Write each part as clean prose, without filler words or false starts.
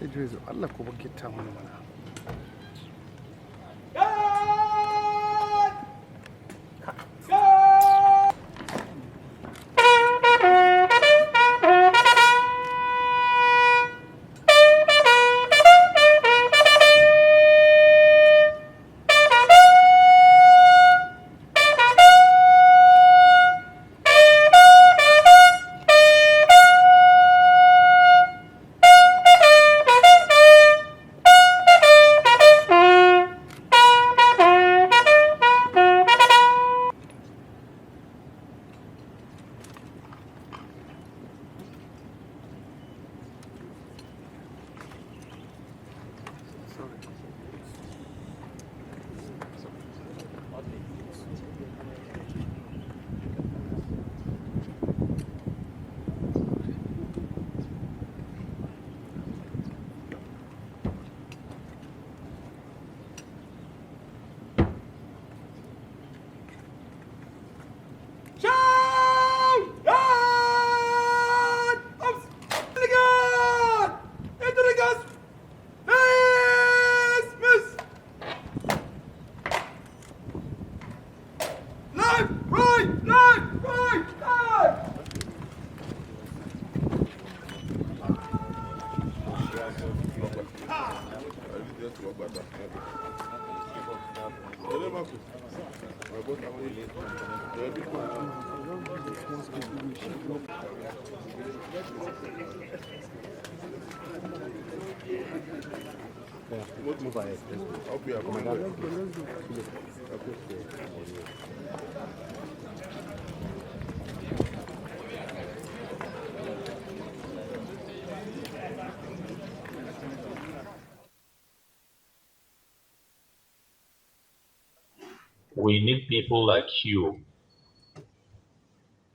Idris, Allah ko bakita mana mana. We need people like you.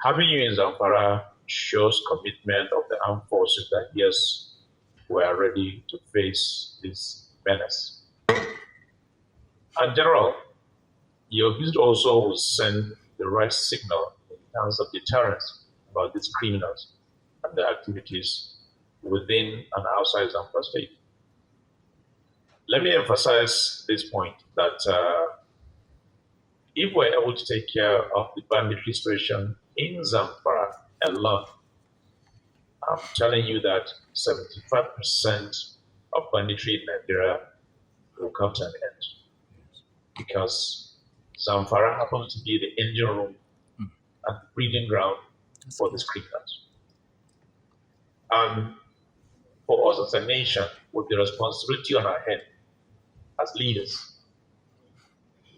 Having you in Zamfara shows commitment of the armed forces that yes, we are ready to face this menace. And General, your visit also will send the right signal in terms of deterrence about these criminals and their activities within and outside Zamfara state. Let me emphasize this point that if we're able to take care of the banditry situation in Zamfara alone, I'm telling you that 75% of banditry in Nigeria will come to an end. Because Zamfara happens to be the engine room and breeding ground for these criminals. And for us as a nation, with the responsibility on our head as leaders,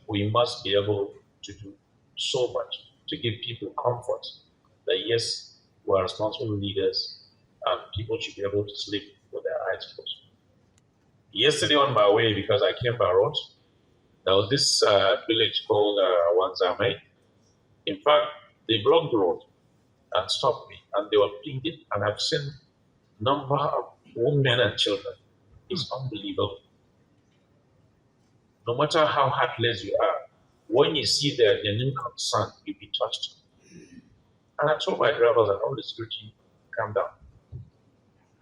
we must be able to do so much to give people comfort that yes, we are responsible leaders and people should be able to sleep with their eyes closed. Yesterday on my way, because I came by road, there was this village called Wanzame. In fact, they blocked the road and stopped me, and they were pleading, and I've seen number of women and children. It's unbelievable. No matter how heartless you are, when you see their genuine concern, you'll be touched. And I told my drivers and all the security, calm down.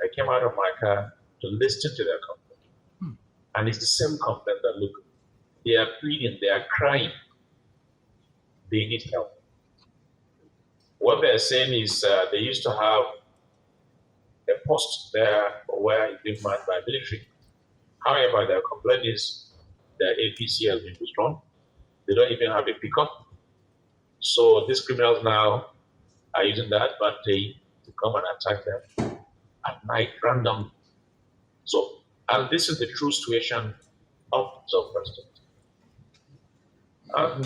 I came out of my car to listen to their complaint. And it's the same complaint that, look, they are pleading, they are crying. They need help. What they're saying is they used to have a post there where it's been manned by military. However, their complaint is their APC has been withdrawn. They don't even have a pickup. So these criminals now are using that advantage to come and attack them at night randomly. So, and this is the true situation of Zamfara State. And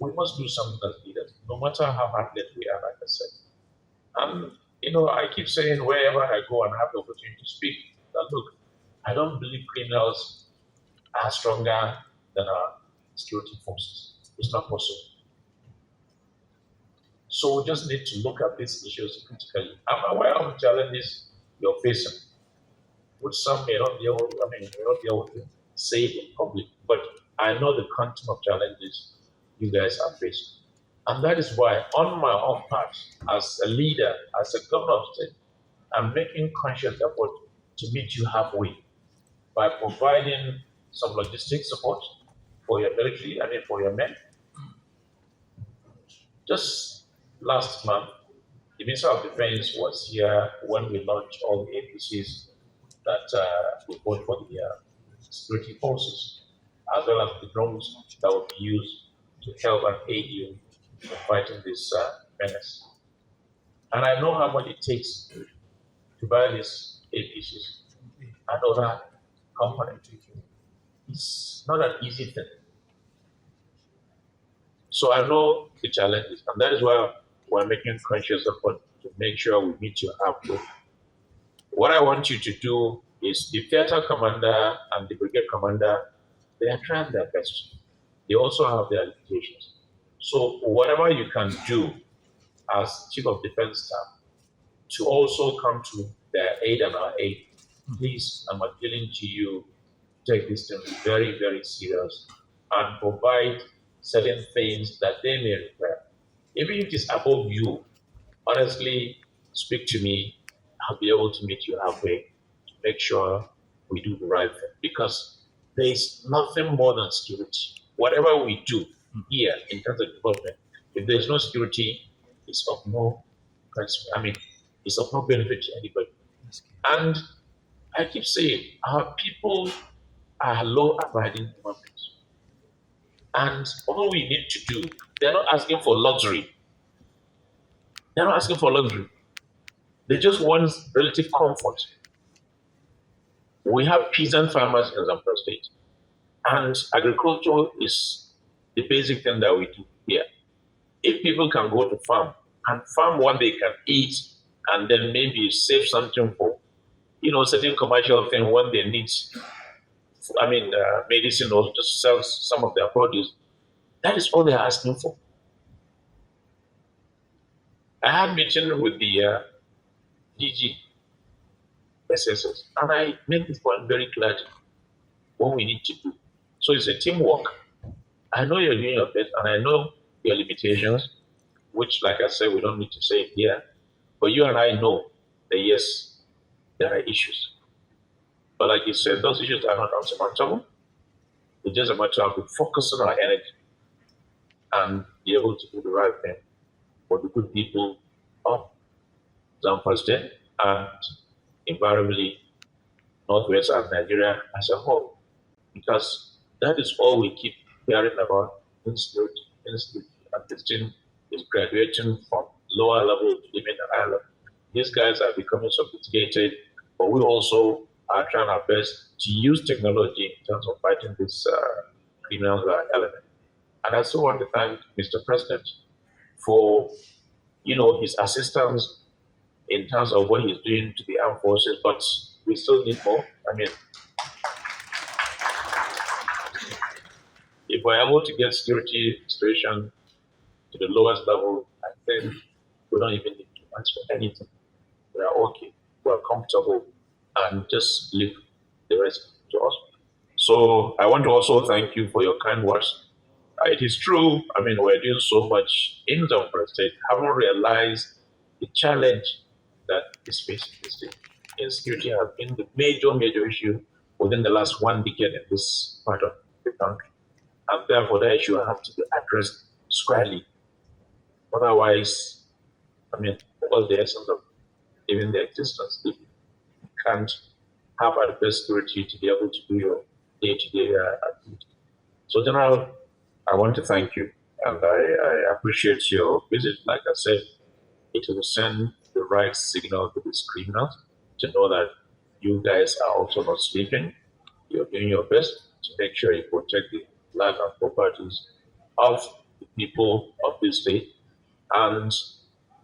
we must do something as leaders, no matter how heartless we are, like I said. And, I keep saying wherever I go and have the opportunity to speak, that look, I don't believe criminals are stronger than our security forces. It's not possible. So we just need to look at these issues critically. I'm aware of the challenges you're facing, which some may not be able, may not be able to say in public, but I know the quantum of challenges you guys are facing. And that is why, on my own part, as a leader, as a governor of state, I'm making conscious effort to meet you halfway by providing some logistic support for your military, for your men. Just last month, the Minister of Defense was here when we launched all the APCs that we bought for the security forces, as well as the drones that will be used to help and aid you in fighting this menace. And I know how much it takes to buy these APCs and other components. It's not an easy thing. So I know the challenges, and that is why we're making conscious effort to make sure we meet your halfway. What I want you to do is the theater commander and the brigade commander, they are trying their best. They also have their limitations. So whatever you can do as chief of defense staff to also come to their aid and our aid, please, I'm appealing to you, take this thing very, very serious and provide certain things that they may require. Even if it is above you, honestly, speak to me. I'll be able to meet you halfway to make sure we do the right thing. Because there is nothing more than security. Whatever we do here in terms of development, if there's no security, it's of no it's of no benefit to anybody. And I keep saying, our people are law-abiding human beings. And all we need to do, they're not asking for luxury. They're not asking for luxury. They just want relative comfort. We have peasant farmers in Zamfara state. And agriculture is the basic thing that we do here. If people can go to farm and farm what they can eat and then maybe save something for, certain commercial thing when they need medicine or just sell some of their produce. That is all they're asking for. I had a meeting with the DG SSS, and I made this point very clear what we need to do. So it's a teamwork. I know you're doing your best, and I know your limitations, which, like I said, we don't need to say it here. But you and I know that, yes, there are issues. But like you said, those issues are not unsurmountable. It's just a matter of focusing our energy and be able to do the right thing for the good people of Zamfara State and invariably Northwest and Nigeria as a whole. Because that is all we keep hearing about insecurity. And this thing is graduating from lower level to even higher level. These guys are becoming sophisticated, but we also are trying our best to use technology in terms of fighting this criminal element. And I also want to thank Mr. President for, his assistance in terms of what he's doing to the armed forces, but we still need more. If we're able to get security situation to the lowest level, I think we don't even need to ask for anything. We are okay, we are comfortable, and just leave the rest to us. So I want to also thank you for your kind words. It is true, we're doing so much in Zamfara State, haven't realized the challenge that is facing the state. Insecurity has been the major issue within the last 1 decade in this part of the country. And therefore, that issue has to be addressed squarely. Otherwise, what's the essence of even the existence if you can't have adequate security to be able to do your day-to-day activity? So, General, I want to thank you, and I appreciate your visit. Like I said, it will send the right signal to these criminals to know that you guys are also not sleeping. You're doing your best to make sure you protect the life and properties of the people of this state and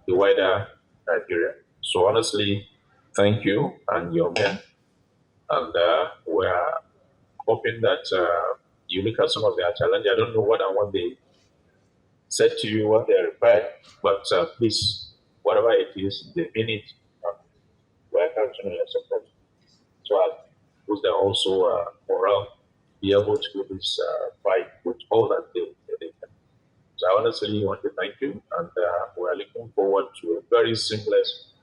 the wider Nigeria. So honestly, thank you and your men. And we're hoping that you look at some of their challenges. I don't know what they said to you, what they replied, but please, whatever it is, they mean it. We're counting on your support. So as those that also morale, be able to do this fight with all that they can. So I honestly want to thank you, and we're looking forward to a very seamless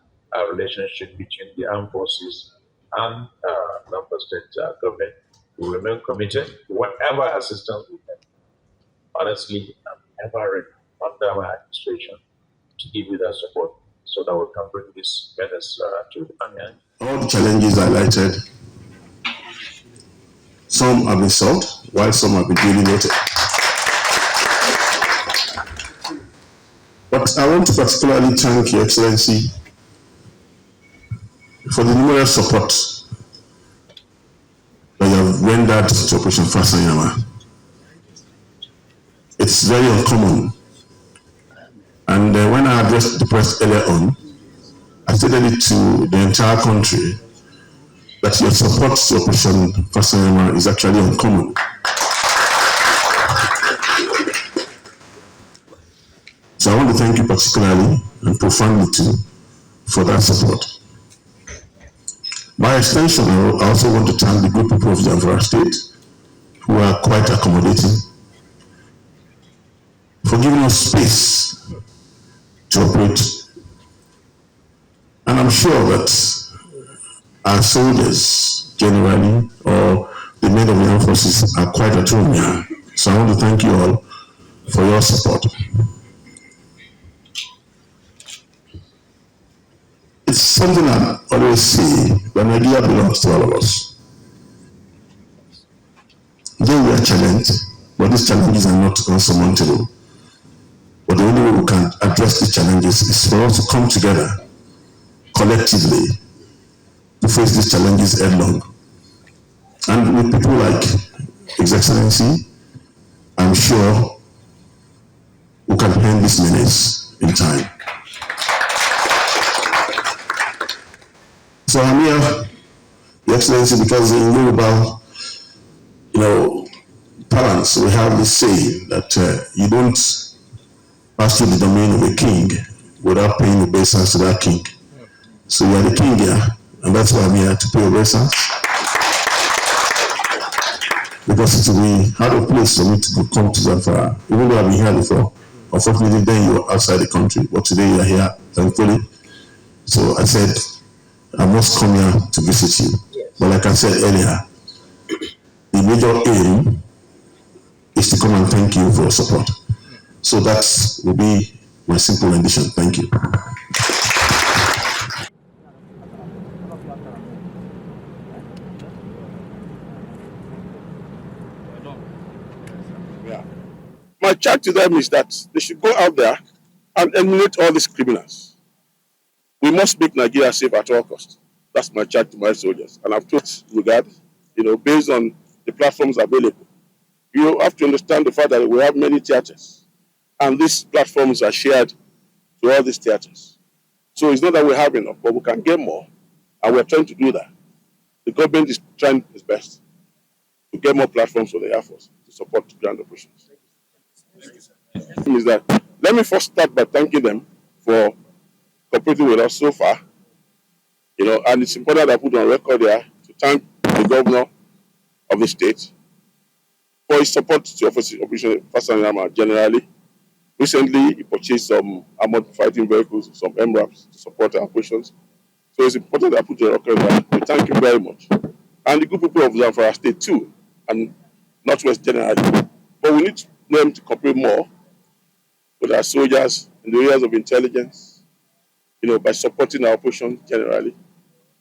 relationship between the armed forces and Zamfara state government. We remain committed to whatever assistance we can. Honestly, I'm ever ready under my administration to give you that support so that we can bring this menace to an end. All the challenges highlighted, some have been solved, while some have been dealing with it. But I want to particularly thank Your Excellency for the numerous support that you have rendered to Operation Fasanyama. It's very uncommon. And when I addressed the press earlier on, I stated it to the entire country that your support to Operation Fasanyama is actually uncommon. So I want to thank you particularly and profoundly too for that support. By extension, I also want to thank the good people of Zamfara State who are quite accommodating for giving us space to operate. And I'm sure that our soldiers generally, or the men of the armed forces, are quite at home here. So I want to thank you all for your support. It's something I always say, that Nigeria belongs to all of us. Though we are challenged, but these challenges are not unsurmountable. But the only way we can address these challenges is for us to come together collectively to face these challenges headlong. And with people like His Excellency, I'm sure we can end this menace in time. So I'm here, Your Excellency, because in Yoruba, parents, we have this saying that you don't pass through the domain of a king without paying obeisance to that king. So you are the king here, and that's why I'm here to pay obeisance. Because it will be out of place for me to come to Zamfara, even though I've been here before. Unfortunately, then you were outside the country, but today you are here, thankfully. So I said, I must come here to visit you. Yes. But like I said earlier, the major aim is to come and thank you for your support. So that will be my simple rendition. Thank you. Yeah. My charge to them is that they should go out there and eliminate all these criminals. We must make Nigeria safe at all costs. That's my charge to my soldiers. And I've told regard, based on the platforms available. You have to understand the fact that we have many theaters. And these platforms are shared to all these theaters. So it's not that we have enough, but we can get more. And we're trying to do that. The government is trying its best to get more platforms for the Air Force to support ground operations. Is that, let me first start by thanking them for cooperating with us so far. And it's important that I put on record there to thank the governor of the state for his support to Operation Fasanyama generally. Recently, he purchased some armored fighting vehicles, some MRAPs to support our operations. So it's important that I put on record that we thank you very much. And the good people of Zamfara State too, and Northwest generally. But we need them to cooperate more with our soldiers in the areas of intelligence, by supporting our operations generally,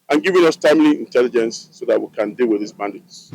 and giving us timely intelligence so that we can deal with these bandits.